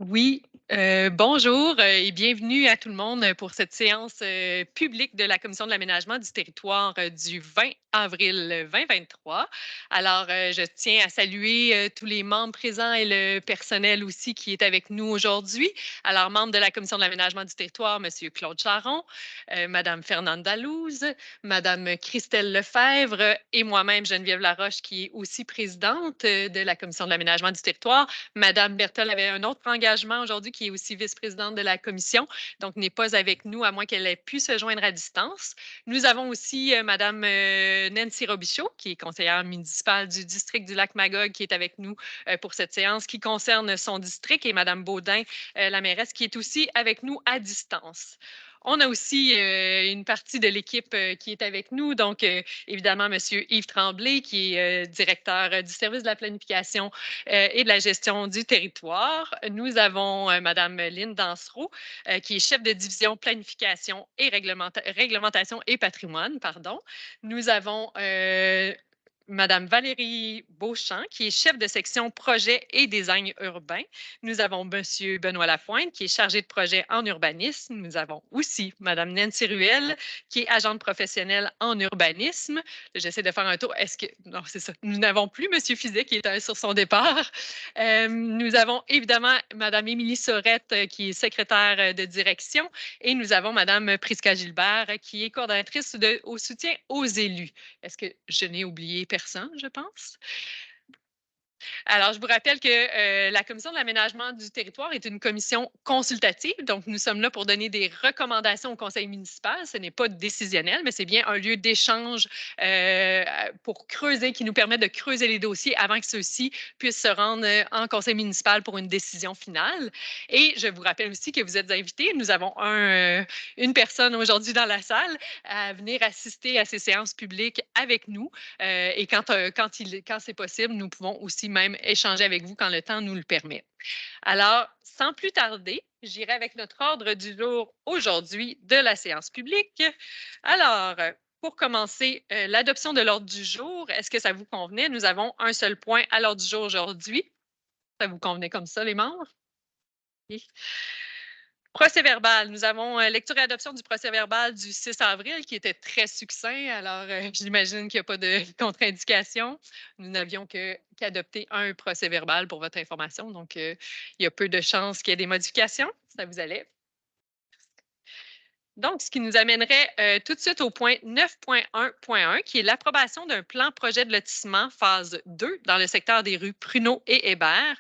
Oui, bonjour et bienvenue à tout le monde pour cette séance publique de la Commission de l'aménagement du territoire du 20 avril 2023. Alors, je tiens à saluer tous les membres présents et le personnel aussi qui est avec nous aujourd'hui. Alors, membre de la Commission de l'aménagement du territoire, M. Claude Charon, Mme Fernande Dalouse, Mme Christelle Lefebvre et moi-même, Geneviève Laroche, qui est aussi présidente de la Commission de l'aménagement du territoire. Madame Berthold avait un autre engagement aujourd'hui qui est aussi vice-présidente de la commission, donc n'est pas avec nous à moins qu'elle ait pu se joindre à distance. Nous avons aussi Madame Nancy Robichaud, qui est conseillère municipale du district du Lac-Magog, qui est avec nous pour cette séance qui concerne son district, et Madame Baudin, la mairesse, qui est aussi avec nous à distance. On a aussi une partie de l'équipe qui est avec nous, donc évidemment M. Yves Tremblay, qui est directeur du service de la planification et de la gestion du territoire. Nous avons Mme Lynne Dansereau, qui est chef de division planification et réglementation et patrimoine. Pardon. Nous avons Madame Valérie Beauchamp, qui est chef de section projet et design urbain. Nous avons Monsieur Benoît Lafointe, qui est chargé de projet en urbanisme. Nous avons aussi Madame Nancy Ruel, qui est agente professionnelle en urbanisme. J'essaie de faire un tour. Est-ce que... Non, c'est ça. Nous n'avons plus Monsieur Fizet, qui est sur son départ. Nous avons évidemment Madame Émilie Sorette, qui est secrétaire de direction. Et nous avons Madame Prisca Gilbert, qui est coordonnatrice au soutien aux élus. Est-ce que je n'ai oublié personne, je pense? Alors, je vous rappelle que la Commission de l'aménagement du territoire est une commission consultative. Donc, nous sommes là pour donner des recommandations au conseil municipal. Ce n'est pas décisionnel, mais c'est bien un lieu d'échange pour creuser, qui nous permet de creuser les dossiers avant que ceux-ci puissent se rendre en conseil municipal pour une décision finale. Et je vous rappelle aussi que vous êtes invités. Nous avons une personne aujourd'hui dans la salle à venir assister à ces séances publiques avec nous. Et quand c'est possible, nous pouvons aussi même échanger avec vous quand le temps nous le permet. Alors, sans plus tarder, j'irai avec notre ordre du jour aujourd'hui de la séance publique. Alors, pour commencer, l'adoption de l'ordre du jour, est-ce que ça vous convenait? Nous avons un seul point à l'ordre du jour aujourd'hui. Ça vous convenait comme ça, les membres? Oui. Procès-verbal. Nous avons lecture et adoption du procès-verbal du 6 avril qui était très succinct. Alors, j'imagine qu'il n'y a pas de contre-indication. Nous n'avions qu'adopté un procès-verbal pour votre information. Donc, il y a peu de chances qu'il y ait des modifications. Ça vous allait? Donc, ce qui nous amènerait tout de suite au point 9.1.1, qui est l'approbation d'un plan projet de lotissement phase 2 dans le secteur des rues Pruneau et Hébert,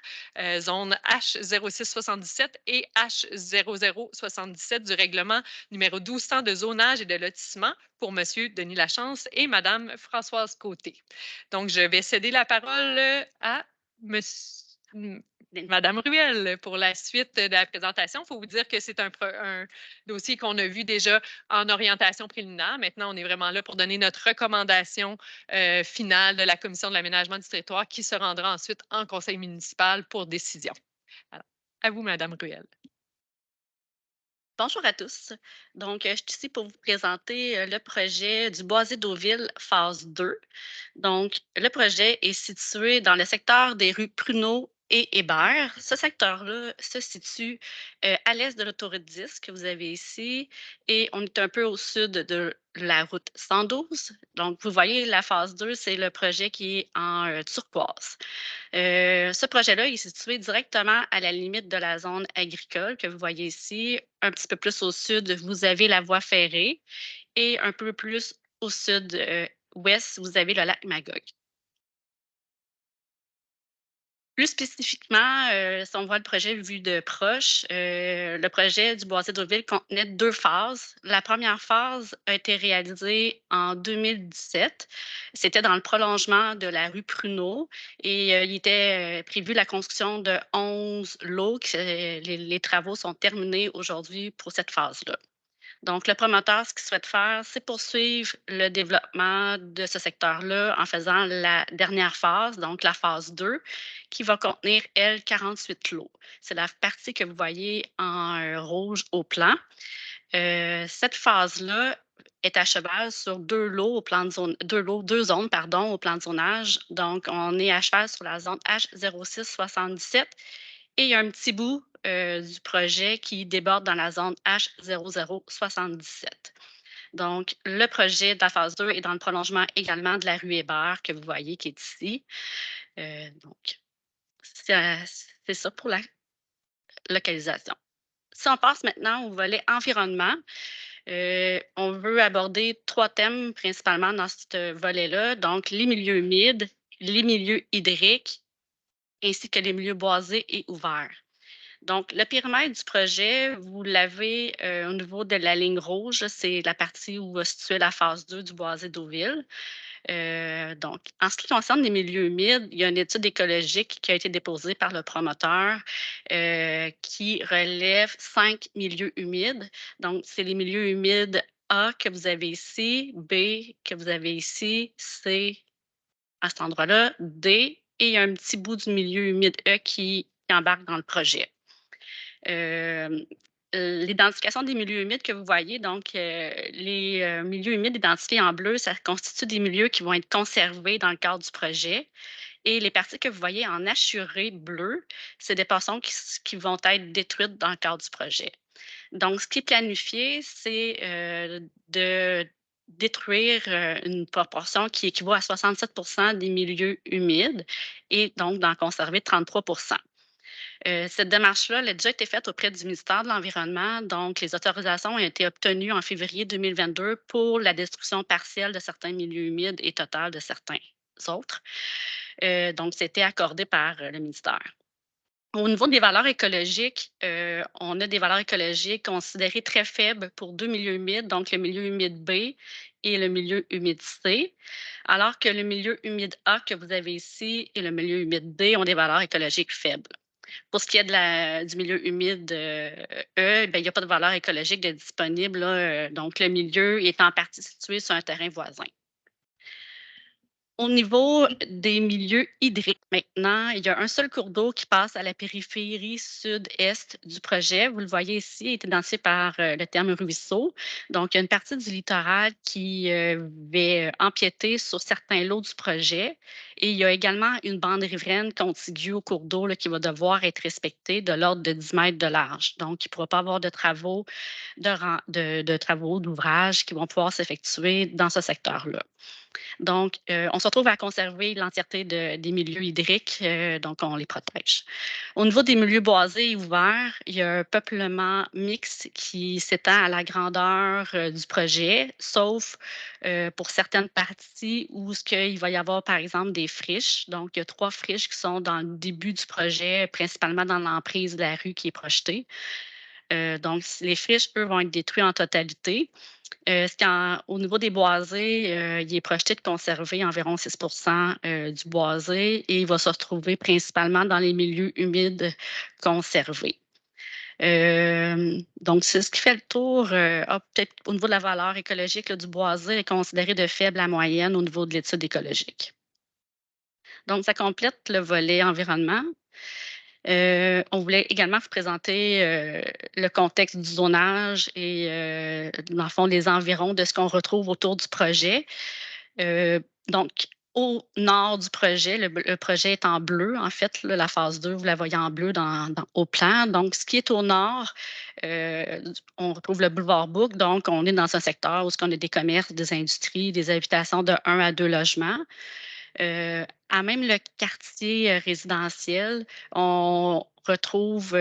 zone H0677 et H0077 du règlement numéro 1200 de zonage et de lotissement pour M. Denis Lachance et Mme Françoise Côté. Donc, je vais céder la parole à Madame Ruel pour la suite de la présentation. Il faut vous dire que c'est un dossier qu'on a vu déjà en orientation préliminaire. Maintenant, on est vraiment là pour donner notre recommandation finale de la Commission de l'aménagement du territoire qui se rendra ensuite en conseil municipal pour décision. Alors, à vous, Madame Ruel. Bonjour à tous. Donc, je suis ici pour vous présenter le projet du Boisé d'Auville, phase 2. Donc, le projet est situé dans le secteur des rues Pruneau et Hébert. Ce secteur-là se situe à l'est de l'autoroute 10 que vous avez ici et on est un peu au sud de la route 112. Donc, vous voyez, la phase 2, c'est le projet qui est en turquoise. Ce projet-là est situé directement à la limite de la zone agricole que vous voyez ici. Un petit peu plus au sud, vous avez la voie ferrée et un peu plus au sud-ouest, vous avez le lac Magog. Plus spécifiquement, si on voit le projet vu de proche, le projet du Boisé d'Auville contenait 2 phases. La première phase a été réalisée en 2017. C'était dans le prolongement de la rue Pruneau et il était, prévu la construction de 11 lots que les travaux sont terminés aujourd'hui pour cette phase-là. Donc, le promoteur, ce qu'il souhaite faire, c'est poursuivre le développement de ce secteur-là en faisant la dernière phase, donc la phase 2, qui va contenir, elle, 48 lots. C'est la partie que vous voyez en rouge au plan. Cette phase-là est à cheval sur 2 lots au plan de zone, 2 lots, 2 zones, pardon, au plan de zonage. Donc, on est à cheval sur la zone H0677 et il y a un petit bout du projet qui déborde dans la zone H0077. Donc, le projet de la phase 2 est dans le prolongement également de la rue Hébert que vous voyez qui est ici. Donc, c'est ça pour la localisation. Si on passe maintenant au volet environnement, on veut aborder 3 thèmes principalement dans ce volet-là, donc les milieux humides, les milieux hydriques ainsi que les milieux boisés et ouverts. Donc, le périmètre du projet, vous l'avez au niveau de la ligne rouge, c'est la partie où va se situer la phase 2 du boisé d'Eauville. Donc, en ce qui concerne les milieux humides, il y a une étude écologique qui a été déposée par le promoteur qui relève 5 milieux humides. Donc, c'est les milieux humides A que vous avez ici, B que vous avez ici, C à cet endroit-là, D, et il y a un petit bout du milieu humide E qui embarque dans le projet. L'identification des milieux humides que vous voyez, donc les milieux humides identifiés en bleu, ça constitue des milieux qui vont être conservés dans le cadre du projet. Et les parties que vous voyez en assuré bleu, c'est des portions qui vont être détruites dans le cadre du projet. Donc, ce qui est planifié, c'est de détruire une proportion qui équivaut à 67 des milieux humides et donc d'en conserver 33. Cette démarche-là elle a déjà été faite auprès du ministère de l'Environnement. Donc, les autorisations ont été obtenues en février 2022 pour la destruction partielle de certains milieux humides et totale de certains autres. Donc, c'était accordé par le ministère. Au niveau des valeurs écologiques, on a des valeurs écologiques considérées très faibles pour 2 milieux humides, donc le milieu humide B et le milieu humide C, alors que le milieu humide A que vous avez ici et le milieu humide D ont des valeurs écologiques faibles. Pour ce qui est du milieu humide E, ben, il n'y a pas de valeur écologique de disponible, là, donc le milieu est en partie situé sur un terrain voisin. Au niveau des milieux hydriques maintenant, il y a un seul cours d'eau qui passe à la périphérie sud-est du projet. Vous le voyez ici, il est identifié par le terme ruisseau. Donc, il y a une partie du littoral qui va empiéter sur certains lots du projet. Et il y a également une bande riveraine contiguë au cours d'eau qui va devoir être respectée de l'ordre de 10 mètres de large. Donc, il ne pourra pas avoir de travaux, d'ouvrages qui vont pouvoir s'effectuer dans ce secteur-là. Donc, on se retrouve à conserver l'entièreté des milieux hydriques, donc on les protège. Au niveau des milieux boisés et ouverts, il y a un peuplement mixte qui s'étend à la grandeur du projet, sauf pour certaines parties où il va y avoir, par exemple, des friches. Donc, il y a 3 friches qui sont dans le début du projet, principalement dans l'emprise de la rue qui est projetée. Donc, les friches, eux, vont être détruites en totalité. Au niveau des boisés, il est projeté de conserver environ 6 du boisé et il va se retrouver principalement dans les milieux humides conservés. Donc, c'est ce qui fait le tour. Peut-être au niveau de la valeur écologique là, du boisé est considéré de faible à moyenne au niveau de l'étude écologique. Donc, ça complète le volet environnement. On voulait également vous présenter le contexte du zonage et, dans le fond, les environs de ce qu'on retrouve autour du projet. Donc, au nord du projet, le projet est en bleu, en fait, là, la phase 2, vous la voyez en bleu au plan. Donc, ce qui est au nord, on retrouve le boulevard Bouc. Donc, on est dans un secteur où on a des commerces, des industries, des habitations de 1 à 2 logements. À même le quartier résidentiel, on retrouve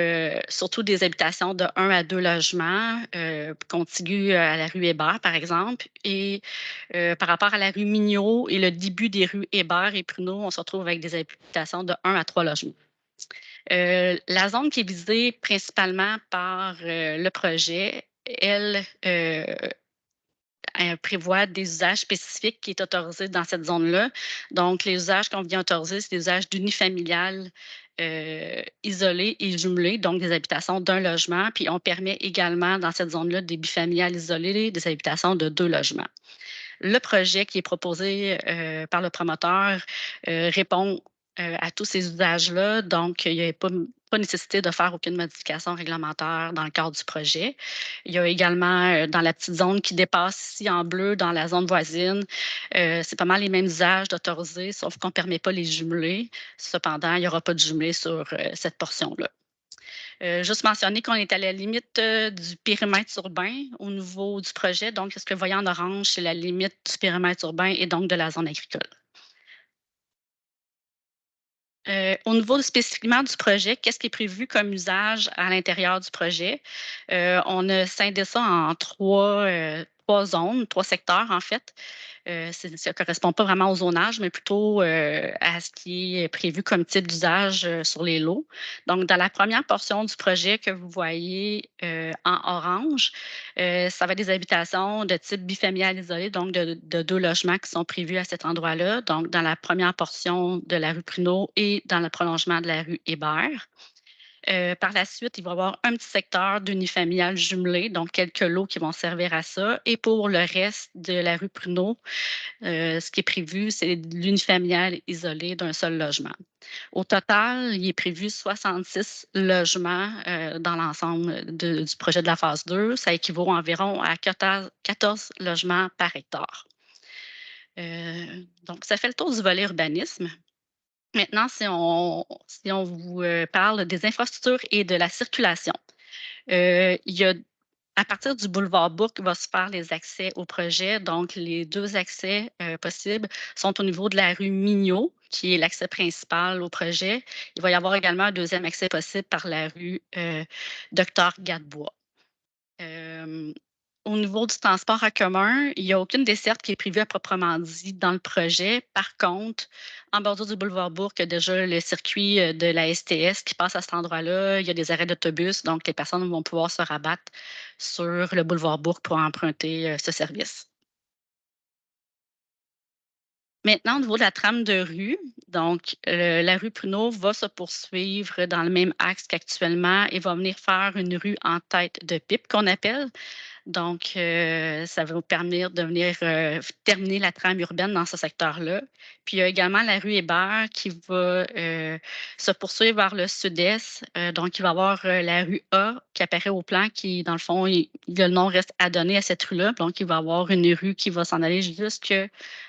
surtout des habitations de 1 à 2 logements contigus à la rue Hébert, par exemple. Et par rapport à la rue Mignot et le début des rues Hébert et Pruneau, on se retrouve avec des habitations de 1 à 3 logements. La zone qui est visée principalement par le projet, elle, prévoit des usages spécifiques qui est autorisé dans cette zone-là. Donc, les usages qu'on vient autoriser, c'est des usages d'unifamiliales isolés et jumelés, donc des habitations d'un logement. Puis, on permet également dans cette zone-là des bifamiliales isolées, des habitations de 2 logements. Le projet qui est proposé par le promoteur répond à tous ces usages-là. Donc, il n'y a pas nécessité de faire aucune modification réglementaire dans le cadre du projet. Il y a également dans la petite zone qui dépasse ici en bleu, dans la zone voisine, c'est pas mal les mêmes usages d'autoriser, sauf qu'on ne permet pas les jumelés. Cependant, il n'y aura pas de jumelés sur cette portion-là. Juste mentionner qu'on est à la limite, du périmètre urbain au niveau du projet. Donc ce que vous voyez en orange, c'est la limite du périmètre urbain et donc de la zone agricole. Au niveau spécifiquement du projet, qu'est-ce qui est prévu comme usage à l'intérieur du projet? On a scindé ça en 3 zones, 3 secteurs en fait. Ça correspond pas vraiment au zonage, mais plutôt, à ce qui est prévu comme type d'usage, sur les lots. Donc dans la première portion du projet que vous voyez, en orange, ça va être des habitations de type bifamilial isolé, donc de 2 logements qui sont prévus à cet endroit-là, donc dans la première portion de la rue Pruneau et dans le prolongement de la rue Hébert. Par la suite, il va y avoir un petit secteur d'unifamilial jumelé, donc quelques lots qui vont servir à ça. Et pour le reste de la rue Pruneau, ce qui est prévu, c'est de l'unifamilial isolé d'un seul logement. Au total, il est prévu 66 logements, dans l'ensemble du projet de la phase 2. Ça équivaut environ à 14 logements par hectare. Donc ça fait le tour du volet urbanisme. Maintenant, si on vous, parle des infrastructures et de la circulation, il y a à partir du boulevard Bourque va se faire les accès au projet. Donc les 2 accès, possibles sont au niveau de la rue Mignot, qui est l'accès principal au projet. Il va y avoir également un deuxième accès possible par la rue, Docteur Gadebois. Hem, Au niveau du transport en commun, il y a aucune desserte qui est prévue à proprement dit dans le projet. Par contre, en bordure du boulevard Bourg, il y a déjà le circuit, de la STS qui passe à cet endroit-là. Il y a des arrêts d'autobus, donc les personnes vont pouvoir se rabattre sur le boulevard Bourg pour emprunter, ce service. Maintenant, au niveau de la trame de rue, donc la rue Pruneau va se poursuivre dans le même axe qu'actuellement et va venir faire une rue en tête de pipe qu'on appelle. Donc, ça va vous permettre de venir, terminer la trame urbaine dans ce secteur-là. Puis il y a également la rue Hébert qui va, se poursuivre vers le sud-est. Donc il va y avoir, la rue A qui apparaît au plan qui, dans le fond, le nom reste à donner à cette rue-là. Donc il va y avoir une rue qui va s'en aller jusque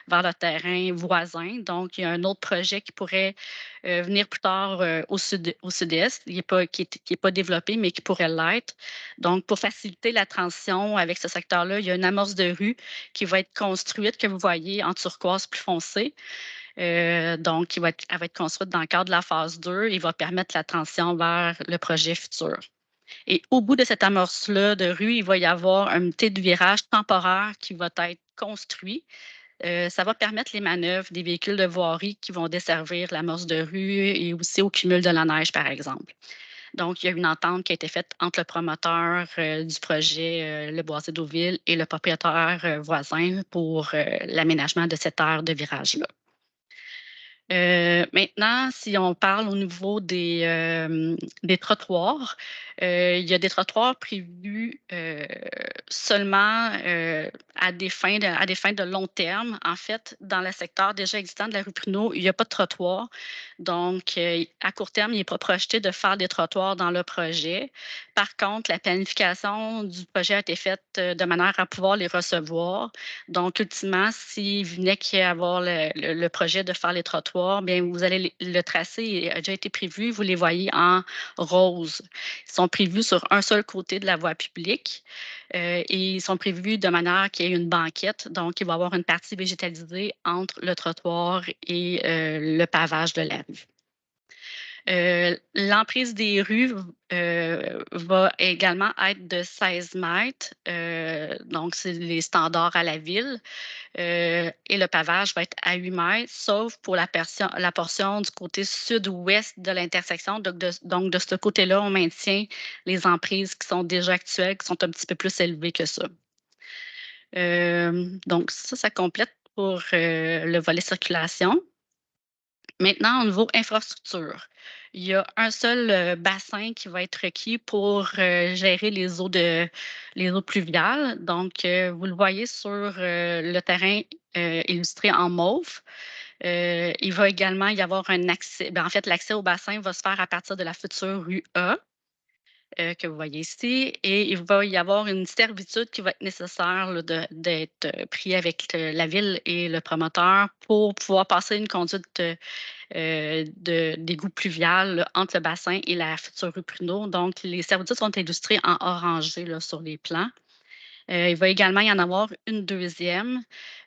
vers le terrain voisin. Donc il y a un autre projet qui pourrait, venir plus tard, au sud-est, qui est pas développé, mais qui pourrait l'être. Donc, pour faciliter la transition avec ce secteur-là, il y a une amorce de rue qui va être construite, que vous voyez en turquoise plus foncé. Donc, elle va être construite dans le cadre de la phase 2 et va permettre la transition vers le projet futur. Et au bout de cette amorce-là de rue, il va y avoir un petit virage temporaire qui va être construit. Ça va permettre les manœuvres des véhicules de voirie qui vont desservir l'amorce de rue et aussi au cumul de la neige, par exemple. Donc, il y a une entente qui a été faite entre le promoteur, du projet, Le Boisé d'Auville et le propriétaire, voisin pour, l'aménagement de cette aire de virage-là. Maintenant, si on parle au niveau des trottoirs, il y a des trottoirs prévus, seulement, à des fins de long terme. En fait, dans le secteur déjà existant de la rue Pruneau, il y a pas de trottoir. Donc, à court terme, il n'est pas projeté de faire des trottoirs dans le projet. Par contre, la planification du projet a été faite, de manière à pouvoir les recevoir. Donc, ultimement, s'il venait qu'il y ait avoir le projet de faire les trottoirs, bien, vous allez le tracé a déjà été prévu, vous les voyez en rose. Ils sont prévus sur un seul côté de la voie publique, et ils sont prévus de manière qu'il y ait une banquette. Donc, il va y avoir une partie végétalisée entre le trottoir et le pavage de la rue. L'emprise des rues, va également être de 16 mètres, donc c'est les standards à la ville, et le pavage va être à 8 mètres, sauf pour la portion du côté sud-ouest de l'intersection. Donc de ce côté-là, on maintient les emprises qui sont déjà actuelles, qui sont un petit peu plus élevées que ça. Donc ça complète pour, le volet circulation. Maintenant, au niveau infrastructure, il y a un seul, bassin qui va être requis pour, gérer les eaux pluviales. Donc, vous le voyez sur, le terrain, illustré en mauve. Il va également y avoir un accès, en fait, l'accès au bassin va se faire à partir de la future rue A. que vous voyez ici et il va y avoir une servitude qui va être nécessaire là, d'être pris avec la ville et le promoteur pour pouvoir passer une conduite d'égout pluvial là, entre le bassin et la future rue Pruneau. Donc, les servitudes sont illustrées en orangé là, sur les plans. Il va également y en avoir une deuxième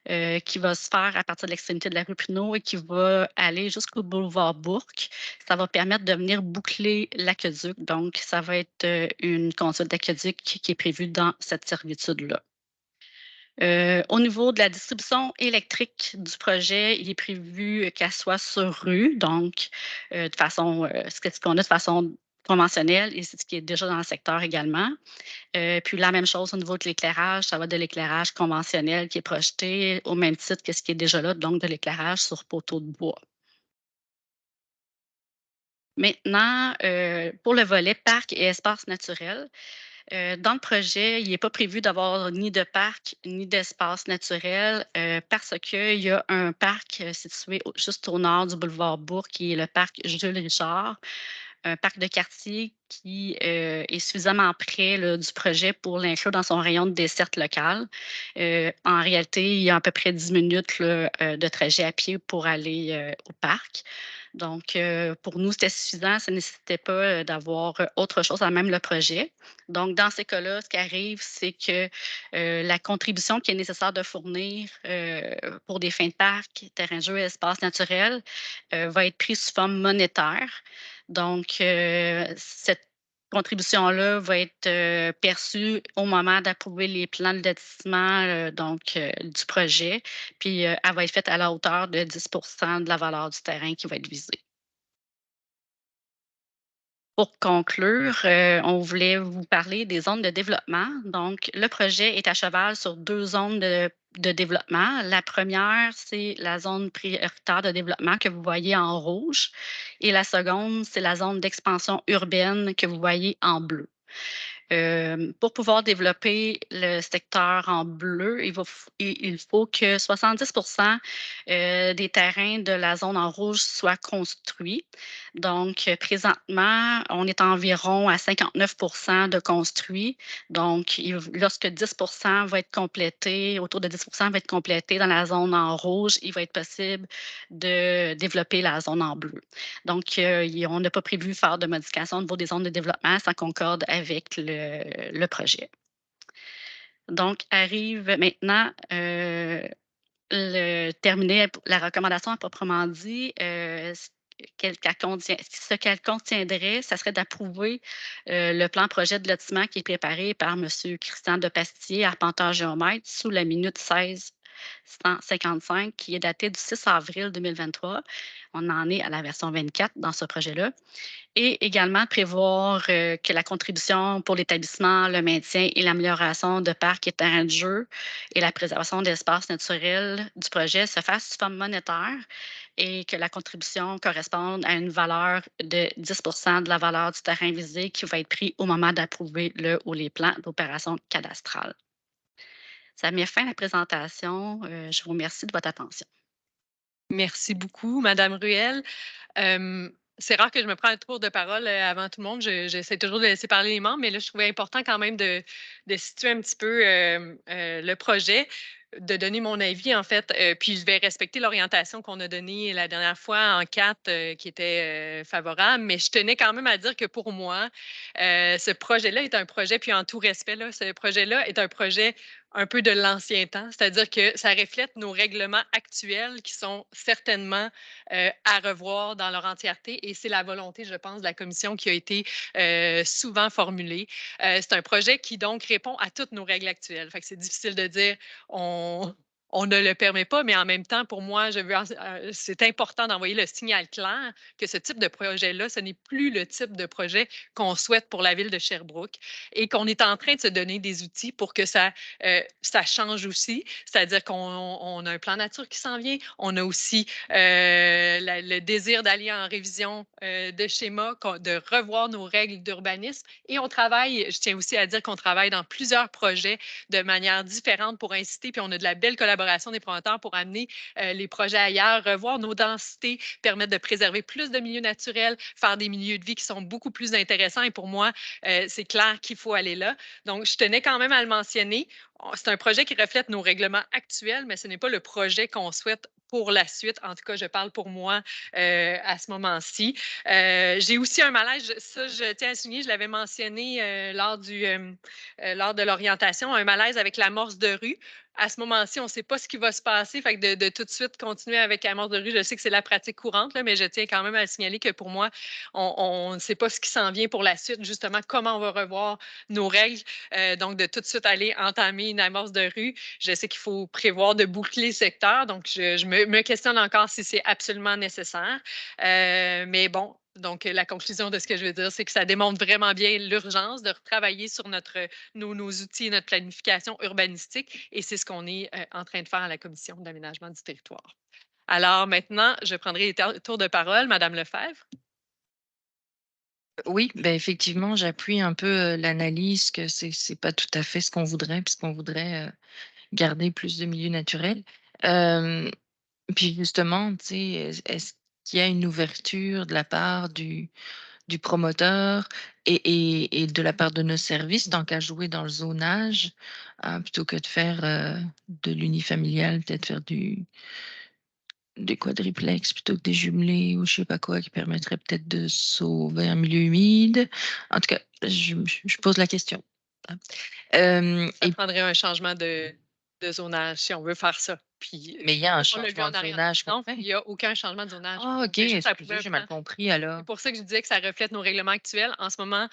qui va se faire à partir de l'extrémité de la rue Pruneau et qui va aller jusqu'au boulevard Bourque. Ça va permettre de venir boucler l'aqueduc. Donc, ça va être une conduite d'aqueduc qui est prévue dans cette servitude-là. Au niveau de la distribution électrique du projet, il est prévu qu'elle soit sur rue, donc de façon, ce qu'on a de façon conventionnelle et c'est ce qui est déjà dans le secteur également. Puis la même chose au niveau de l'éclairage, ça va de l'éclairage conventionnel qui est projeté au même titre que ce qui est déjà là, donc de l'éclairage sur poteau de bois. Maintenant, pour le volet parc et espace naturel, dans le projet, il n'est pas prévu d'avoir ni de parc ni d'espace naturel, parce qu'il y a un parc, situé juste au nord du boulevard Bourg, qui est le parc Jules Richard, un parc de quartier qui, est suffisamment près, là, du projet pour l'inclure dans son rayon de desserte locale. En réalité, il y a à peu près 10 minutes, là, de trajet à pied pour aller, au parc. Donc, pour nous, c'était suffisant. Ça ne nécessitait pas, d'avoir, autre chose à même le projet. Donc, dans ces cas-là, ce qui arrive, c'est que, la contribution qui est nécessaire de fournir, pour des fins de parc, terrain de jeu, espace naturel, va être prise sous forme monétaire. Donc, cette contribution-là va être, perçue au moment d'approuver les plans de lotissement, du projet. Puis, elle va être faite à la hauteur de 10 de la valeur du terrain qui va être visé. Pour conclure, on voulait vous parler des zones de développement. Donc, le projet est à cheval sur 2 zones de développement. La première, c'est la zone prioritaire de développement que vous voyez en rouge et la seconde, c'est la zone d'expansion urbaine que vous voyez en bleu. Pour pouvoir développer le secteur en bleu, il faut que 70 des terrains de la zone en rouge soient construits. Donc, présentement, on est environ à 59 de construits. Donc, lorsque 10 va être complété, autour de 10 va être complété dans la zone en rouge, il va être possible de développer la zone en bleu. Donc, on n'a pas prévu faire de modifications au niveau des zones de développement, ça concorde avec le projet. Donc, arrive maintenant terminer la recommandation à proprement dit. Ce qu'elle contiendrait, ça serait d'approuver le plan projet de lotissement qui est préparé par M. Christian Depastier, arpenteur géomètre, sous la minute 16 155, qui est datée du 6 avril 2023. On en est à la version 24 dans ce projet-là. Et également prévoir que la contribution pour l'établissement, le maintien et l'amélioration de parcs et terrains de jeu et la préservation d'espaces naturels du projet se fasse sous forme monétaire et que la contribution corresponde à une valeur de 10 de la valeur du terrain visé qui va être pris au moment d'approuver le ou les plans d'opération cadastrale. Ça met fin à la présentation. Je vous remercie de votre attention. Merci beaucoup, Madame Ruel. C'est rare que je me prends un tour de parole, avant tout le monde. J'essaie toujours de laisser parler les membres, mais là, je trouvais important quand même de situer un petit peu, le projet, de donner mon avis, en fait, puis je vais respecter l'orientation qu'on a donnée la dernière fois en 4, qui était, favorable, mais je tenais quand même à dire que pour moi, ce projet-là est un projet puis en tout respect, là, ce projet-là est un projet un peu de l'ancien temps, c'est-à-dire que ça reflète nos règlements actuels qui sont certainement à revoir dans leur entièreté et c'est la volonté, je pense, de la commission qui a été souvent formulée. C'est un projet qui donc répond à toutes nos règles actuelles. Fait que c'est difficile de dire on ne le permet pas, mais en même temps, pour moi, c'est important d'envoyer le signal clair que ce type de projet-là, ce n'est plus le type de projet qu'on souhaite pour la ville de Sherbrooke et qu'on est en train de se donner des outils pour que ça change aussi. C'est-à-dire qu'on a un plan nature qui s'en vient. On a aussi le désir d'aller en révision de schéma, de revoir nos règles d'urbanisme. Et on travaille, je tiens aussi à dire qu'on travaille dans plusieurs projets de manière différente pour inciter, puis on a de la belle collaboration collaboration des promoteurs pour amener les projets ailleurs, revoir nos densités, permettre de préserver plus de milieux naturels, faire des milieux de vie qui sont beaucoup plus intéressants. Et pour moi, c'est clair qu'il faut aller là. Donc, je tenais quand même à le mentionner. C'est un projet qui reflète nos règlements actuels, mais ce n'est pas le projet qu'on souhaite pour la suite. En tout cas, je parle pour moi à ce moment-ci. J'ai aussi un malaise, ça, je tiens à souligner, je l'avais mentionné lors de l'orientation, un malaise avec l'amorce de rue. À ce moment-ci, on ne sait pas ce qui va se passer. Fait que de tout de suite continuer avec l'amorce de rue, je sais que c'est la pratique courante, là, mais je tiens quand même à signaler que pour moi, on ne sait pas ce qui s'en vient pour la suite, justement, comment on va revoir nos règles. Donc, de tout de suite aller entamer une amorce de rue. Je sais qu'il faut prévoir de boucler le secteur, donc je me questionne encore si c'est absolument nécessaire. Mais bon, donc la conclusion de ce que je veux dire, c'est que ça démontre vraiment bien l'urgence de retravailler sur nos outils et notre planification urbanistique, et c'est ce qu'on est en train de faire à la Commission d'aménagement du territoire. Alors maintenant, je prendrai les tours de parole. Madame Lefebvre. Oui, ben effectivement, j'appuie un peu, l'analyse que c'est pas tout à fait ce qu'on voudrait, puisqu'on voudrait, garder plus de milieux naturels. Hem, puis justement, tu sais, est-ce qu'il y a une ouverture de la part du promoteur et de la part de nos services, tant qu'à jouer dans le zonage, plutôt que de faire, de l'unifamilial, peut-être faire des quadriplex plutôt que des jumelés ou je sais pas quoi qui permettrait peut-être de sauver un milieu humide. En tout cas, je pose la question, hein. Ça Et prendrait un changement de zonage si on veut faire ça. Puis, mais il y a un on l'a vu changement en de zonage qu'on orientation, il fait? n'y a aucun changement de zonage. Ah On OK, fait juste approuver excusez, un j'ai mal plan. compris C'est alors. pour ça que je disais que ça reflète nos règlements actuels. En ce moment,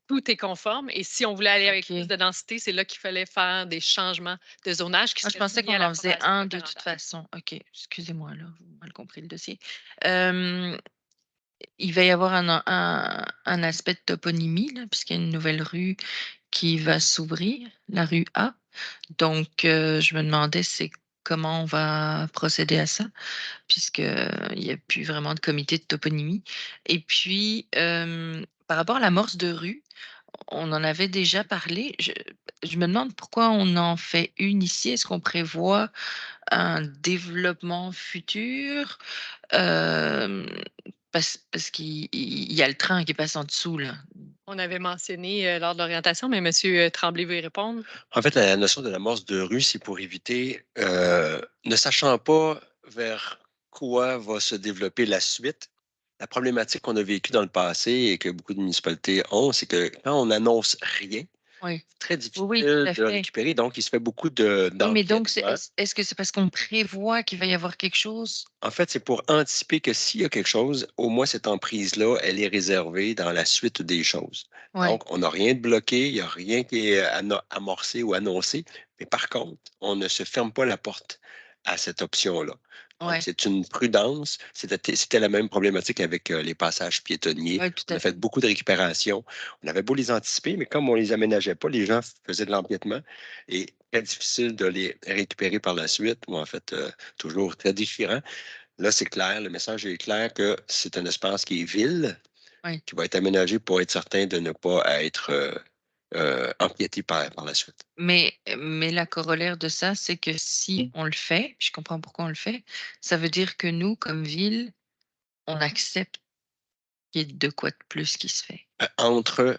tout est conforme, et si on voulait aller avec plus OK. de densité, c'est là qu'il fallait faire des changements de zonage qui Ah, je seraient pensais soumis à qu'on en faisait l'approbation un de toute referendaire. façon. OK, excusez-moi alors, j'ai mal compris le dossier. Hem, il va y avoir un aspect de toponymie là, puisqu'il y a une nouvelle rue qui va s'ouvrir, la rue A. Donc, je me demandais c'est comment on va procéder à ça, puisque, il y a plus vraiment de comité de toponymie et puis, par rapport à l'amorce de rue, on en avait déjà parlé. Je me demande pourquoi on en fait une ici. Est-ce qu'on prévoit un développement futur? Hem, parce qu'il y a le train qui passe en dessous là. On avait mentionné lors de l'orientation, mais Monsieur Tremblay veut y répondre. En fait, la notion de l'amorce de rue, c'est pour éviter, ne sachant pas vers quoi va se développer la suite. La problématique qu'on a vécue dans le passé et que beaucoup de municipalités ont, c'est que quand on n'annonce rien, Oui. c'est très Oui, oui, tout difficile à de le fait. récupérer. Donc, il se fait beaucoup Oui, mais donc c'est d'empiètements. est-ce que c'est parce qu'on prévoit qu'il va y avoir quelque chose? En fait, c'est pour anticiper que s'il y a quelque chose, au moins cette emprise-là, elle est réservée dans la suite des choses. Ouais, Donc, on n'a rien de bloqué, il n'y a rien qui est amorcé ou annoncé, mais par contre, on ne se ferme pas la porte à cette option-là. Donc, ouais, c'est une prudence. C'était la même problématique avec les passages piétonniers. ouais, tout On à a fait fait. beaucoup de récupération. On avait beau les anticiper, mais comme on ne les aménageait pas, les gens faisaient de l'empiètement et très difficile de les récupérer par la suite, ou en fait, toujours très différent. Là, c'est clair, le message est clair que c'est un espace qui est ville, Ouais. qui va être aménagé pour être certain de ne pas être empiété par la suite. Mais la corollaire de ça, c'est que si on le fait, je comprends pourquoi on le fait, ça veut dire que nous, comme ville, on accepte qu'il y ait de quoi de plus qui se fait. Entre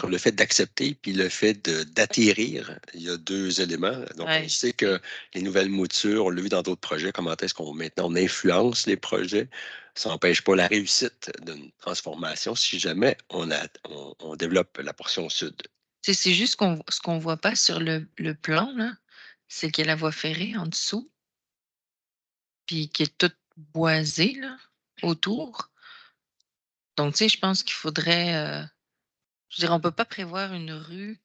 le fait d'accepter puis le fait d'atterrir, il y a deux éléments. Donc, on Ouais, je sait sais. que les nouvelles moutures, on l'a vu dans d'autres projets, comment est-ce qu'on maintenant on influence les projets. Ça n'empêche pas la réussite d'une transformation si jamais on développe la portion sud. C'est juste qu'on ce qu'on voit pas sur le plan là, c'est qu'il y a la voie ferrée en dessous, puis qui est toute boisée là, autour. Donc tu sais, je pense qu'il faudrait, je veux dire, on peut pas prévoir une rue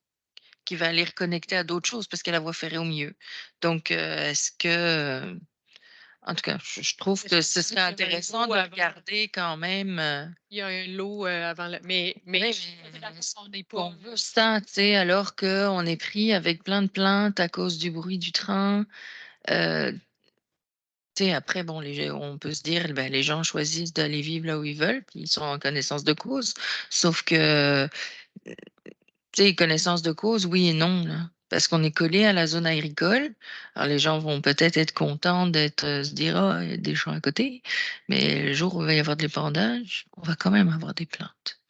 qui va aller reconnecter à d'autres choses parce qu'il y a la voie ferrée au milieu. Donc, est-ce que, en tout cas, je trouve Je que sais ce qu'il serait y a un intéressant lot de avant. regarder quand même, Il y a un lot avant le. Mais oui, je suis tout à fait d'accord qu'on n'est qu'on pas. veut ça, tu sais, alors qu'on est pris avec plein de plaintes à cause du bruit du train. Heu, tu sais, après bon, on peut se dire, ben, les gens choisissent d'aller vivre là où ils veulent, puis ils sont en connaissance de cause. Sauf que, tu sais, connaissance de cause, oui et non, là. parce qu'on est collé à la zone agricole. Alors, les gens vont peut-être être contents se dire, ah, il y a des champs à côté, mais le jour où il va y avoir de l'épandage, on va quand même avoir des plaintes.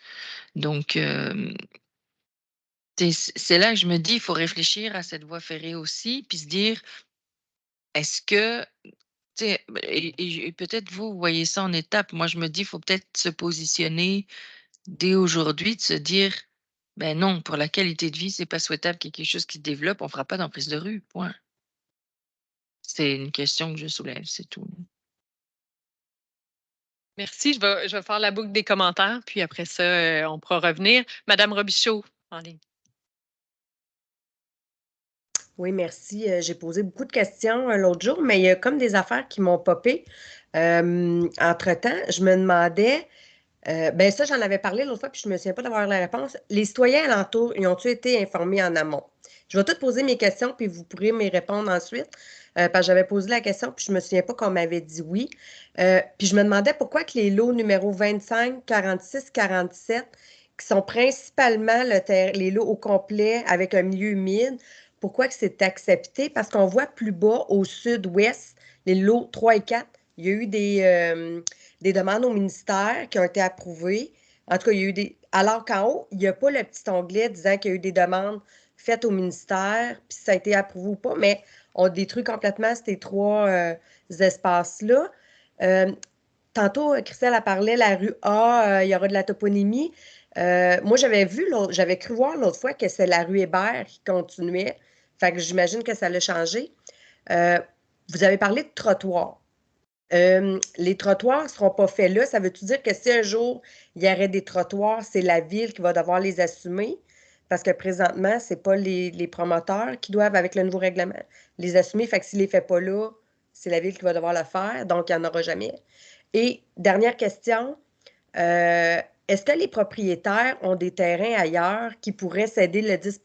Donc, c'est là que je me dis, il faut réfléchir à cette voie ferrée aussi, puis se dire, est-ce que, et peut-être vous voyez ça en étapes. Moi, je me dis, il faut peut-être se positionner dès aujourd'hui, de se dire, ben non, pour la qualité de vie, c'est pas souhaitable qu'il y ait quelque chose qui se développe, on fera pas d'emprise de rue, point. C'est une question que je soulève, c'est tout. Merci. Je vais faire la boucle des commentaires, puis après ça, on pourra revenir. Madame Robichaud, en ligne. Oui, merci. J'ai posé beaucoup de questions l'autre jour, mais il y a comme des affaires qui m'ont popé. Entre-temps, je me demandais, ben ça, j'en avais parlé l'autre fois, puis je ne me souviens pas d'avoir la réponse. Les citoyens alentours, ils ont-ils été informés en amont? Je vais tout poser mes questions, puis vous pourrez m'y répondre ensuite, parce que j'avais posé la question, puis je ne me souviens pas qu'on m'avait dit oui. Puis je me demandais pourquoi que les lots numéro 25, 46, 47, qui sont principalement les lots au complet avec un milieu humide, pourquoi que c'est accepté? Parce qu'on voit plus bas, au sud-ouest, les lots 3 et 4, il y a eu des demandes au ministère qui ont été approuvées. En tout cas, il y a eu des. Alors qu'en haut, il n'y a pas le petit onglet disant qu'il y a eu des demandes faites au ministère, puis ça a été approuvé ou pas, mais on détruit complètement ces trois espaces-là. Tantôt, Christelle a parlé, la rue A, il y aura de la toponymie. Moi, j'avais cru voir l'autre fois que c'est la rue Hébert qui continuait. Fait que j'imagine que ça l'a changé. Vous avez parlé de trottoirs. Les trottoirs ne seront pas faits là. Ça veut-tu dire que si un jour il y aurait des trottoirs, c'est la ville qui va devoir les assumer? Parce que présentement, ce n'est pas les promoteurs qui doivent, avec le nouveau règlement, les assumer. Fait que s'il ne les fait pas là, c'est la ville qui va devoir le faire. Donc, il n'y en aura jamais. Et dernière question, est-ce que les propriétaires ont des terrains ailleurs qui pourraient céder le 10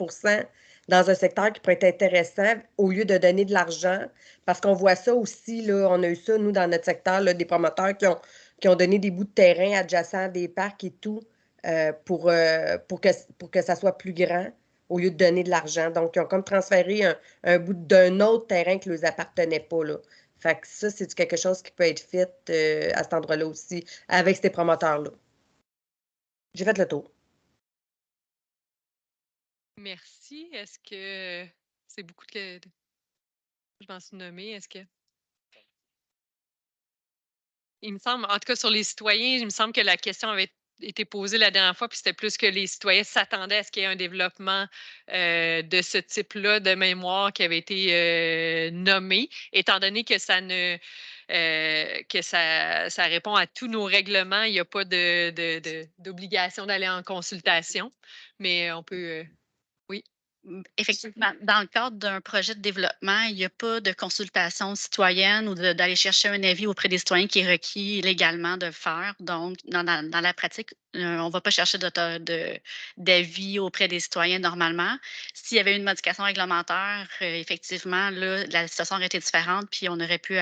dans un secteur qui pourrait être intéressant au lieu de donner de l'argent? Parce qu'on voit ça aussi, là, on a eu ça, nous, dans notre secteur, là, des promoteurs qui ont donné des bouts de terrain adjacents à des parcs et tout pour que ça soit plus grand au lieu de donner de l'argent. Donc, ils ont comme transféré un bout d'un autre terrain qui ne leur appartenait pas, là. Fait que ça, c'est quelque chose qui peut être fait à cet endroit-là aussi, avec ces promoteurs-là. J'ai fait le tour. Merci. Est-ce que c'est beaucoup de. Je m'en suis nommée. Est-ce que. Il me semble, en tout cas sur les citoyens, il me semble que la question avait été posée la dernière fois, puis c'était plus que les citoyens s'attendaient à ce qu'il y ait un développement de ce type-là de mémoire qui avait été nommé, étant donné que ça ne que ça répond à tous nos règlements, il n'y a pas d'obligation d'aller en consultation, mais on peut. Oui. Effectivement, dans le cadre d'un projet de développement, il n'y a pas de consultation citoyenne ou d'aller chercher un avis auprès des citoyens qui est requis légalement de faire. Donc, dans la pratique, on ne va pas chercher d'avis auprès des citoyens normalement. S'il y avait une modification réglementaire, effectivement, là, la situation aurait été différente, puis on aurait pu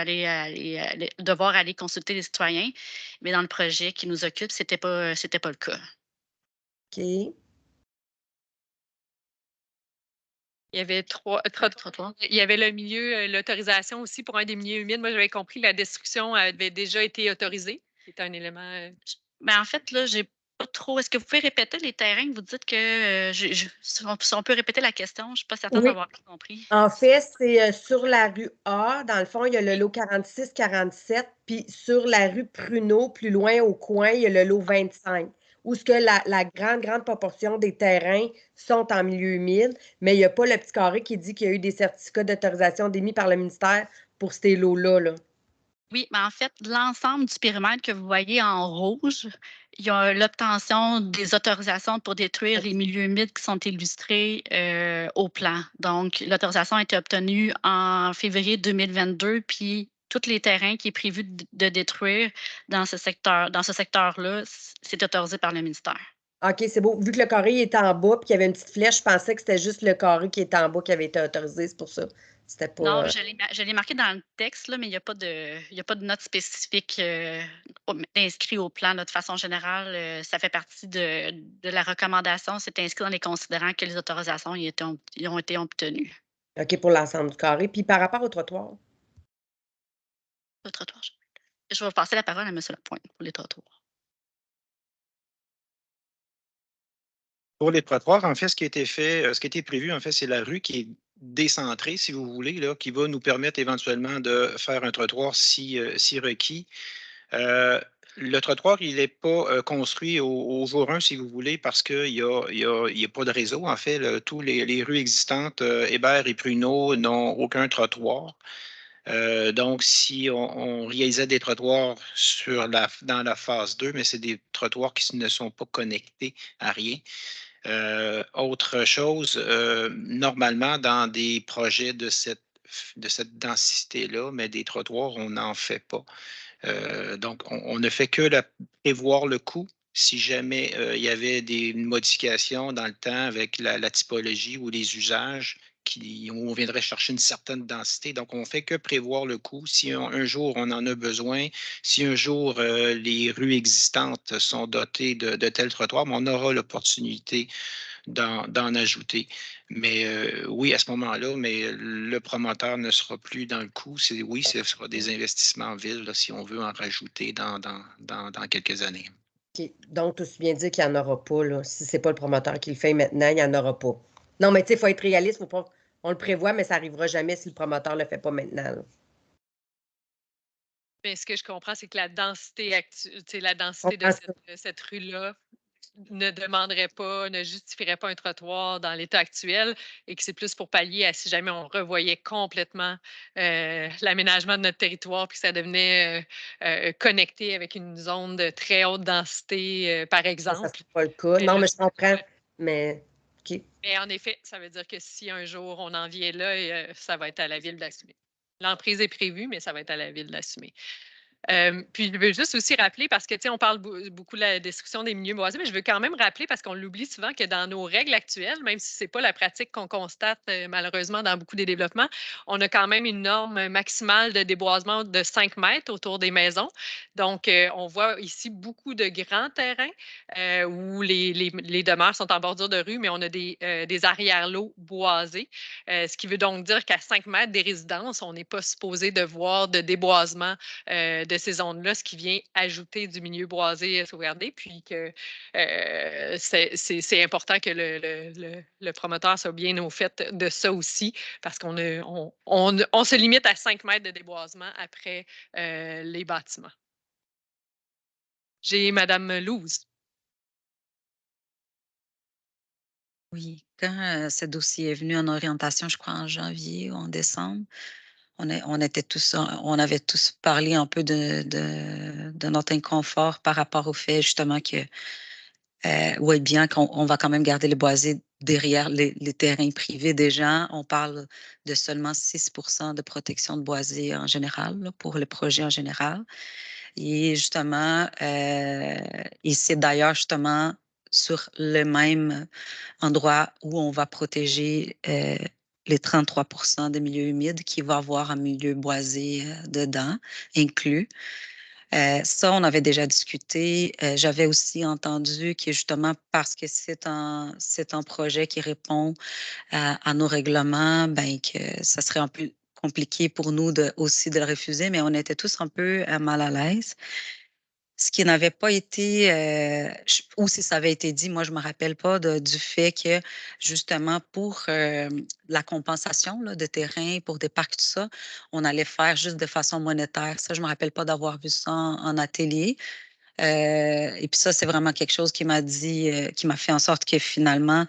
devoir aller consulter les citoyens. Mais dans le projet qui nous occupe, c'était pas le cas. OK. Il y avait il y avait le milieu, l'autorisation aussi pour un des milieux humides. Moi, j'avais compris que la destruction avait déjà été autorisée. C'est un élément. Ben, en fait, là, j'ai pas trop. Est-ce que vous pouvez répéter les terrains que vous dites que si on peut répéter la question, je ne suis pas certaine Oui. d'avoir compris. En fait, c'est sur la rue A. Dans le fond, il y a le lot 46-47. Puis sur la rue Pruneau, plus loin au coin, il y a le lot 25. Où ce que la grande proportion des terrains sont en milieu humide, mais il n'y a pas le petit carré qui dit qu'il y a eu des certificats d'autorisation démis par le ministère pour ces lots-là, là. Oui, mais en fait, l'ensemble du périmètre que vous voyez en rouge, il y a l'obtention des autorisations pour détruire les milieux humides qui sont illustrés au plan. Donc, l'autorisation a été obtenue en février 2022, puis tous les terrains qui est prévu de détruire dans ce secteur-là, c'est autorisé par le ministère. OK, c'est beau. Vu que le carré est en bas puis qu'il y avait une petite flèche, je pensais que c'était juste le carré qui était en bas qui avait été autorisé, c'est pour ça. C'était Non, pas. je l'ai marqué dans le texte, là, mais il n'y a pas de note spécifique inscrit au plan. Là. De façon générale, ça fait partie de la recommandation. C'est inscrit dans les considérants que les autorisations ils ont été obtenues. OK, pour l'ensemble du carré. Puis par rapport au trottoir? Le trottoir, je vais passer la parole à M. Lapointe pour les trottoirs. Pour les trottoirs, en fait, ce qui a été fait, ce qui a été prévu, en fait, c'est la rue qui est décentrée, si vous voulez, là, qui va nous permettre éventuellement de faire un trottoir si requis. Le trottoir, il n'est pas construit au jour 1, si vous voulez, parce qu'il n'y a pas de réseau. En fait, tous les rues existantes, Hébert et Pruneau, n'ont aucun trottoir. Donc, si on réalisait des trottoirs dans la phase 2, mais c'est des trottoirs qui ne sont pas connectés à rien. Autre chose, normalement, dans des projets de cette densité-là, mais des trottoirs, on n'en fait pas. Donc, on ne fait que prévoir le coût si jamais il y avait des modifications dans le temps avec la typologie ou les usages où on viendrait chercher une certaine densité. Donc, on ne fait que prévoir le coût. Si un jour on en a besoin, si un jour les rues existantes sont dotées de tels trottoirs, on aura l'opportunité d'en ajouter. Mais oui, à ce moment-là, mais le promoteur ne sera plus dans le coup. Oui, ce sera des investissements en ville là, si on veut en rajouter dans quelques années. OK. Donc, tu bien dire qu'il n'y en aura pas, là. Si ce n'est pas le promoteur qui le fait maintenant, il n'y en aura pas. Non, mais tu sais, il faut être réaliste, faut pas. On le prévoit, mais ça n'arrivera jamais si le promoteur ne le fait pas maintenant, là. Mais ce que je comprends, c'est que la densité Je de comprends ça. cette rue-là ne demanderait pas, ne justifierait pas un trottoir dans l'état actuel et que c'est plus pour pallier à si jamais on revoyait complètement l'aménagement de notre territoire puis que ça devenait connecté avec une zone de très haute densité, par Ça ne exemple. sera pas le cas. Mais Non, là, mais je comprends. Mais, OK. mais en effet, ça veut dire que si un jour on en vient là, ça va être à la ville d'assumer. L'emprise est prévue, mais ça va être à la ville d'assumer. Puis je veux juste aussi rappeler, parce que, tu sais, on parle beaucoup de la destruction des milieux boisés, mais je veux quand même rappeler, parce qu'on l'oublie souvent, que dans nos règles actuelles, même si ce n'est pas la pratique qu'on constate malheureusement dans beaucoup des développements, on a quand même une norme maximale de déboisement de 5 mètres autour des maisons. Donc, on voit ici beaucoup de grands terrains où les demeures sont en bordure de rue, mais on a des arrière-lots boisés, ce qui veut donc dire qu'à 5 mètres des résidences, on n'est pas supposé de voir de déboisement de ces zones-là, ce qui vient ajouter du milieu boisé sauvegardé, puis que c'est important que le promoteur soit bien au fait de ça aussi, parce qu'on on se limite à 5 mètres de déboisement après les bâtiments. J'ai Mme Louze. Oui, quand ce dossier est venu en orientation, je crois en janvier ou en décembre, on avait tous parlé un peu de notre inconfort par rapport au fait justement que, oui, bien qu'on va quand même garder les boisés derrière les terrains privés des gens. On parle de seulement 6% de protection de boisés en général, là, pour le projet en général. Et justement, et c'est d'ailleurs justement sur le même endroit où on va protéger les 33% des milieux humides qui va avoir un milieu boisé dedans, inclus. Ça, on avait déjà discuté. J'avais aussi entendu que justement parce que c'est un projet qui répond à nos règlements, ben, que ça serait un peu compliqué pour nous aussi de le refuser, mais on était tous un peu mal à l'aise. Ce qui n'avait pas été, ou si ça avait été dit, moi, je ne me rappelle pas du fait que, justement, pour la compensation là, de terrain, pour des parcs, tout ça, on allait faire juste de façon monétaire. Ça, je ne me rappelle pas d'avoir vu ça en atelier. Et puis ça, c'est vraiment quelque chose qui m'a dit, qui m'a fait en sorte que finalement,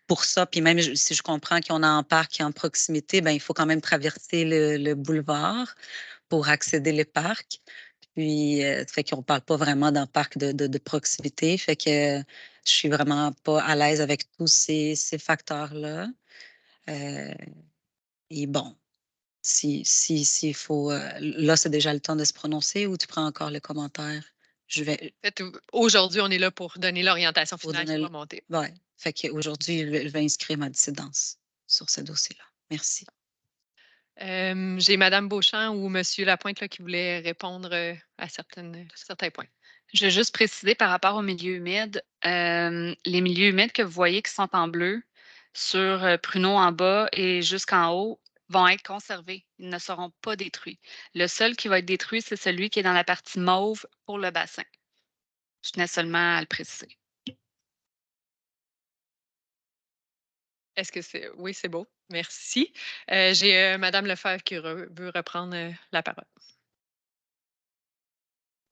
pour ça, puis même si je comprends qu'on a un parc qui est en proximité, ben, il faut quand même traverser le boulevard pour accéder les parcs. Puis, fait qu'on ne parle pas vraiment d'un parc de proximité. Fait que je suis vraiment pas à l'aise avec tous ces facteurs-là. Et bon, s'il faut. Là, c'est déjà le temps de se prononcer ou tu prends encore le commentaire? Je vais. En fait, aujourd'hui, on est là pour donner l'orientation Pour finale qui donner. va monter. Ouais. Fait qu'aujourd'hui, je vais inscrire ma dissidence sur ce dossier-là. Merci. J'ai Mme Beauchamp ou M. Lapointe là, qui voulaient répondre à certains points. Je vais juste préciser par rapport aux milieux humides, les milieux humides que vous voyez qui sont en bleu sur Pruneau en bas et jusqu'en haut vont être conservés. Ils ne seront pas détruits. Le seul qui va être détruit, c'est celui qui est dans la partie mauve pour le bassin. Je tenais seulement à le préciser. Est-ce que c'est... Oui, c'est beau. Merci. J'ai Mme Lefebvre qui veut reprendre la parole.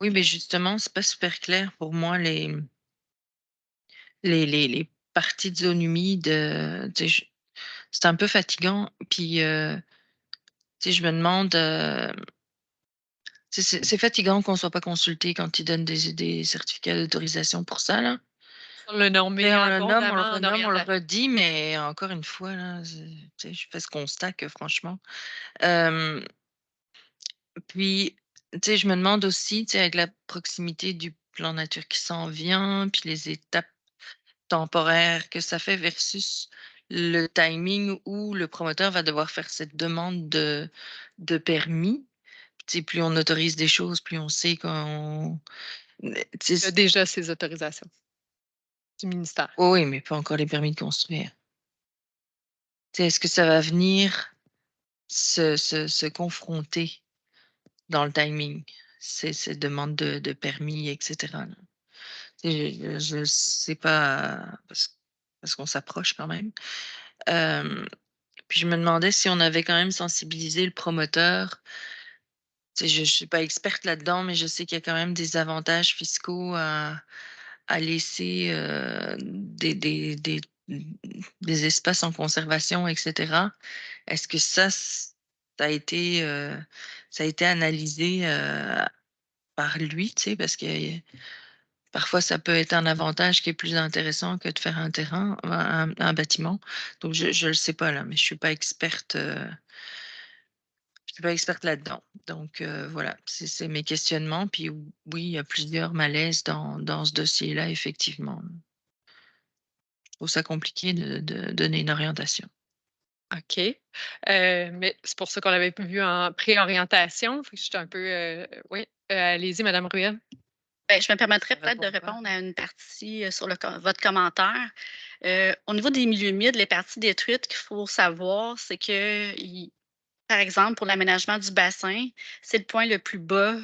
Oui, mais justement, c'est pas super clair pour moi les parties de zone humide. C'est un peu fatigant. Puis, je me demande, c'est fatigant qu'on soit pas consulté quand ils donnent des certificats d'autorisation pour ça, là. On l'a nommé On le abondamment nomme, on le en renomme, on le orientation. redit, mais encore une fois, là, je fais ce constat que franchement. Puis, je me demande aussi, avec la proximité du plan nature qui s'en vient, puis les étapes temporaires que ça fait versus le timing où le promoteur va devoir faire cette demande de permis. Plus on autorise des choses, plus on sait qu'on. Il y a déjà ces autorisations du ministère. Oui, mais pas encore les permis de construire. Est-ce que ça va venir se confronter dans le timing, ces demandes de permis, etc. là? Je ne sais pas, parce qu'on s'approche quand même. Puis je me demandais si on avait quand même sensibilisé le promoteur. Je ne suis pas experte là-dedans, mais je sais qu'il y a quand même des avantages fiscaux à laisser des espaces en conservation, etc. Est-ce que ça a été analysé par lui, parce que parfois ça peut être un avantage qui est plus intéressant que de faire un terrain, un bâtiment. Donc je ne le sais pas là, mais je suis pas experte. Je suis pas experte là-dedans. Donc voilà, c'est mes questionnements. Puis oui, il y a plusieurs malaises dans ce dossier-là, effectivement. Je trouve ça compliqué de donner une orientation. OK. Mais c'est pour ça qu'on l'avait vu en préorientation. Fait que j'étais un peu... oui. Allez-y, Mme Ruel. Ben, je me permettrais Ça peut-être de répond pas. répondre à une partie sur votre commentaire. Au niveau des milieux humides, les parties détruites qu'il faut savoir, c'est que, par exemple, pour l'aménagement du bassin, c'est le point le plus bas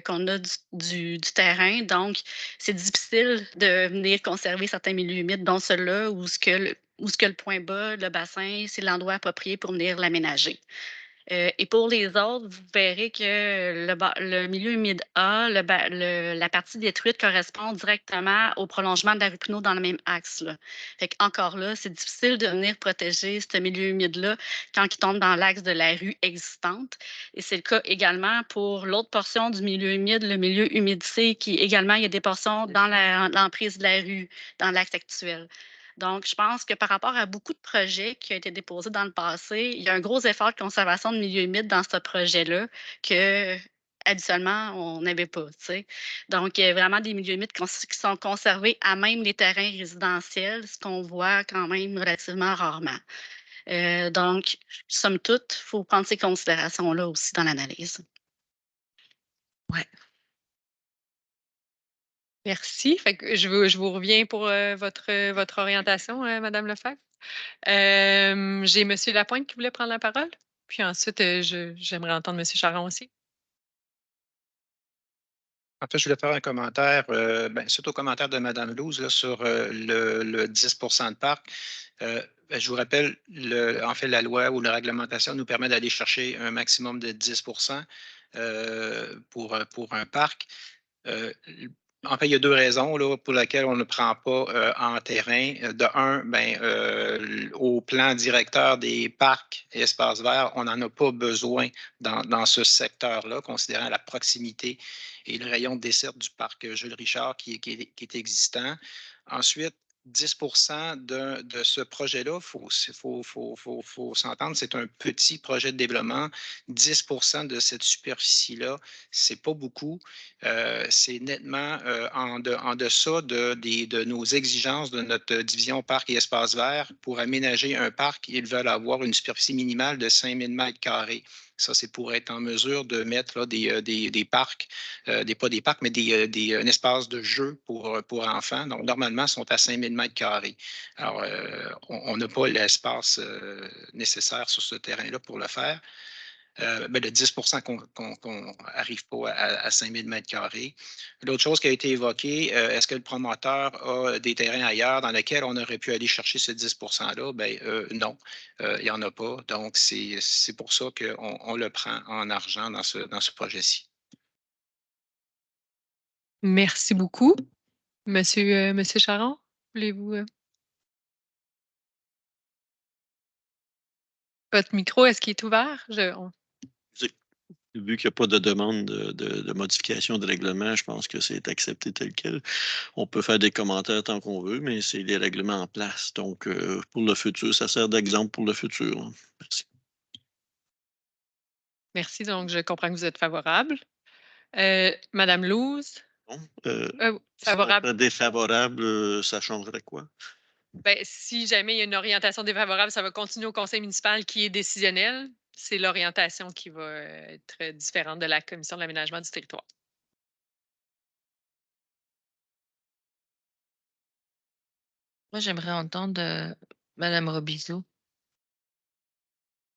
qu'on a du terrain. Donc, c'est difficile de venir conserver certains milieux humides, dont celui-là, où ce que le point bas, le bassin, c'est l'endroit approprié pour venir l'aménager. Et pour les autres, vous verrez que le milieu humide A, la partie détruite correspond directement au prolongement de la rue Pinault dans le même axe, là. Fait qu'encore là, c'est difficile de venir protéger ce milieu humide-là quand il tombe dans l'axe de la rue existante. Et c'est le cas également pour l'autre portion du milieu humide, le milieu humide C, qui également, il y a des portions dans l'emprise de la rue, dans l'axe actuel. Donc, je pense que par rapport à beaucoup de projets qui ont été déposés dans le passé, il y a un gros effort de conservation de milieux humides dans ce projet-là que habituellement, on n'avait pas, tu sais. Donc, il y a vraiment des milieux humides qui sont conservés à même les terrains résidentiels, ce qu'on voit quand même relativement rarement. Donc, somme toute, il faut prendre ces considérations-là aussi dans l'analyse. Ouais. Merci. Fait que je vous reviens pour votre orientation, Mme Lefebvre. J'ai M. Lapointe qui voulait prendre la parole. Puis ensuite, j'aimerais entendre M. Charon aussi. En fait, je voulais faire un commentaire, suite au commentaire de Mme Louze là, sur le 10 de parc. Je vous rappelle, en fait, la loi ou la réglementation nous permet d'aller chercher un maximum de 10 pour un parc. En fait, il y a deux raisons là, pour lesquelles on ne prend pas en terrain. De un, au plan directeur des parcs et espaces verts, on n'en a pas besoin dans ce secteur-là, considérant la proximité et le rayon de dessert du parc Jules Richard qui est existant. Ensuite, 10 de ce projet-là, faut s'entendre, c'est un petit projet de développement. 10 de cette superficie-là, c'est pas beaucoup. C'est nettement en deçà de nos exigences de notre division parc et espaces verts. Pour aménager un parc, ils veulent avoir une superficie minimale de 5 000 mètres carrés. Ça, c'est pour être en mesure de mettre là, des parcs, pas des parcs, mais un espace de jeu pour enfants. Donc, normalement, ils sont à 5 000 mètres carrés. Alors, on n'a pas l'espace nécessaire sur ce terrain-là pour le faire. Ben, le 10 qu'on n'arrive pas à 5 000 mètres carrés. L'autre chose qui a été évoquée, est-ce que le promoteur a des terrains ailleurs dans lesquels on aurait pu aller chercher ce 10 %-là? Ben, non, il n'y en a pas. Donc, c'est pour ça qu'on le prend en argent dans ce projet-ci. Merci beaucoup. Monsieur Charon, voulez-vous... Votre micro, est-ce qu'il est ouvert? Vu qu'il n'y a pas de demande de modification de règlement, je pense que c'est accepté tel quel. On peut faire des commentaires tant qu'on veut, mais c'est les règlements en place. Donc, pour le futur, ça sert d'exemple pour le futur. Merci. Merci. Donc, je comprends que vous êtes favorable. Madame Louze? Bon, favorable. Défavorable, ça changerait quoi? Ben, si jamais il y a une orientation défavorable, ça va continuer au conseil municipal qui est décisionnel. C'est l'orientation qui va être différente de la commission de l'aménagement du territoire. Moi, j'aimerais entendre Mme Robichaud,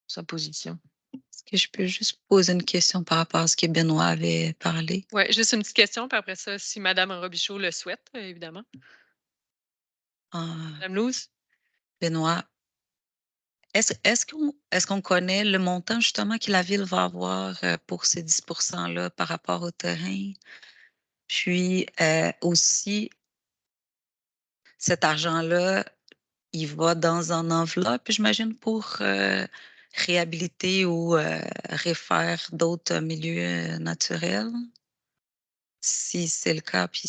sa position. Est-ce que je peux juste poser une question par rapport à ce que Benoît avait parlé? Oui, juste une petite question, puis après ça, si Mme Robichaud le souhaite, évidemment. Mme Louze? Benoît, est-ce qu'on connaît le montant justement que la ville va avoir pour ces 10 %-là par rapport au terrain? Puis aussi, cet argent-là, il va dans une enveloppe, j'imagine, pour réhabiliter ou refaire d'autres milieux naturels? Si c'est le cas, puis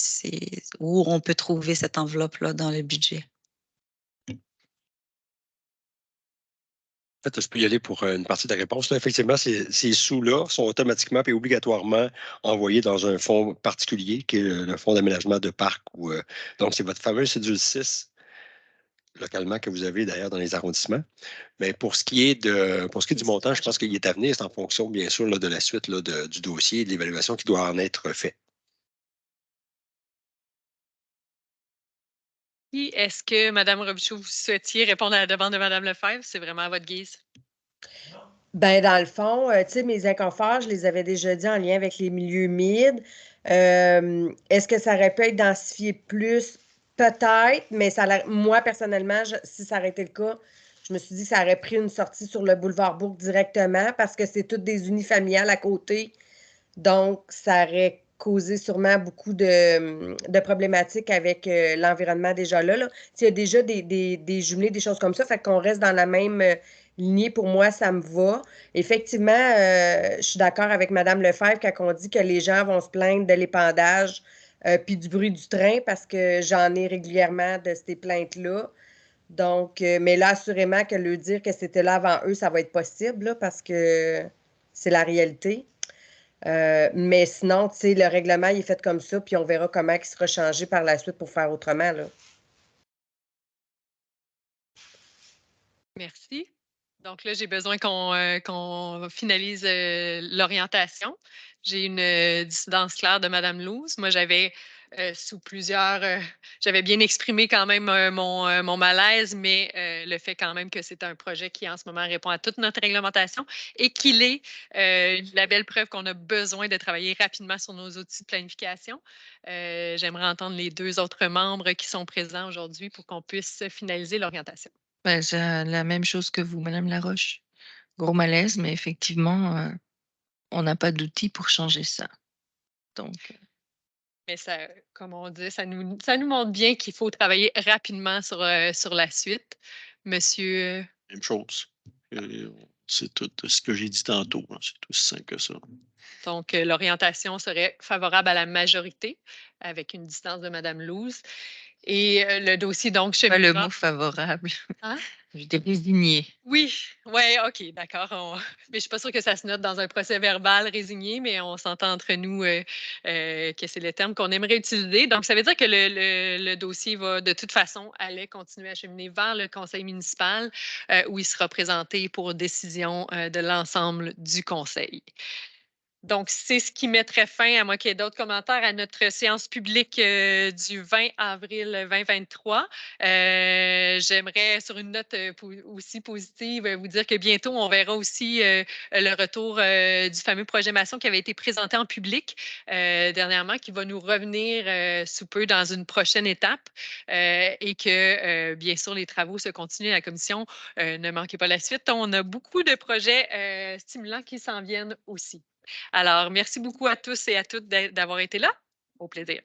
où on peut trouver cette enveloppe-là dans le budget? En fait, je peux y aller pour une partie de la réponse. Là, effectivement, ces sous-là sont automatiquement et obligatoirement envoyés dans un fonds particulier, qui est le fonds d'aménagement de parc. Donc, c'est votre fameux cédule 6 localement que vous avez d'ailleurs dans les arrondissements. Mais pour ce qui est du montant, je pense qu'il est à venir. C'est en fonction, bien sûr, là, de la suite là, du dossier et de l'évaluation qui doit en être faite. Est-ce que Mme Robichaud, vous souhaitiez répondre à la demande de Mme Lefebvre? C'est vraiment à votre guise. Ben, dans le fond, tu sais, mes inconforts, je les avais déjà dit en lien avec les milieux humides. Est-ce que ça aurait pu être densifié plus? Peut-être, mais moi, personnellement, si ça aurait été le cas, je me suis dit que ça aurait pris une sortie sur le boulevard Bourg directement parce que c'est toutes des unifamiliales à côté. Donc, ça aurait causé sûrement beaucoup de problématiques avec l'environnement déjà là. Il y a déjà des jumelés, des choses comme ça, fait qu'on reste dans la même lignée. Pour moi, ça me va. Effectivement, je suis d'accord avec Mme Lefebvre quand on dit que les gens vont se plaindre de l'épandage puis du bruit du train parce que j'en ai régulièrement de ces plaintes-là. Donc, mais là, assurément que le dire que c'était là avant eux, ça va être possible là, parce que c'est la réalité. Mais sinon, tu sais, le règlement, il est fait comme ça, puis on verra comment il sera changé par la suite pour faire autrement, là. Merci. Donc là, j'ai besoin qu'on finalise l'orientation. J'ai une dissidence claire de Mme Louze. Moi, j'avais j'avais bien exprimé quand même mon malaise, mais le fait quand même que c'est un projet qui, en ce moment, répond à toute notre réglementation et qu'il est la belle preuve qu'on a besoin de travailler rapidement sur nos outils de planification. J'aimerais entendre les 2 autres membres qui sont présents aujourd'hui pour qu'on puisse finaliser l'orientation. Ben, c'est la même chose que vous, Mme Laroche. Gros malaise, mais effectivement, on n'a pas d'outils pour changer ça. Donc, Mais ça, comme on dit, ça nous montre bien qu'il faut travailler rapidement sur la suite. Monsieur. Même chose. C'est tout ce que j'ai dit tantôt. Hein. C'est aussi simple que ça. Donc, l'orientation serait favorable à la majorité avec une distance de Mme Louze. Et le dossier, donc, Pas le cheminement. mot favorable. Hein? Je dis résigné. Oui, ouais, OK, d'accord. Mais je ne suis pas sûre que ça se note dans un procès verbal résigné, mais on s'entend entre nous que c'est le terme qu'on aimerait utiliser. Donc, ça veut dire que le dossier va de toute façon aller continuer à cheminer vers le conseil municipal où il sera présenté pour décision de l'ensemble du conseil. Donc, c'est ce qui mettrait fin, à moins qu'il y ait d'autres commentaires, à notre séance publique du 20 avril 2023. J'aimerais, sur une note aussi positive, vous dire que bientôt, on verra aussi le retour du fameux projet maçon qui avait été présenté en public dernièrement, qui va nous revenir sous peu dans une prochaine étape et que, bien sûr, les travaux se continuent à la commission. Ne manquez pas la suite. On a beaucoup de projets stimulants qui s'en viennent aussi. Alors, merci beaucoup à tous et à toutes d'avoir été là. Au plaisir.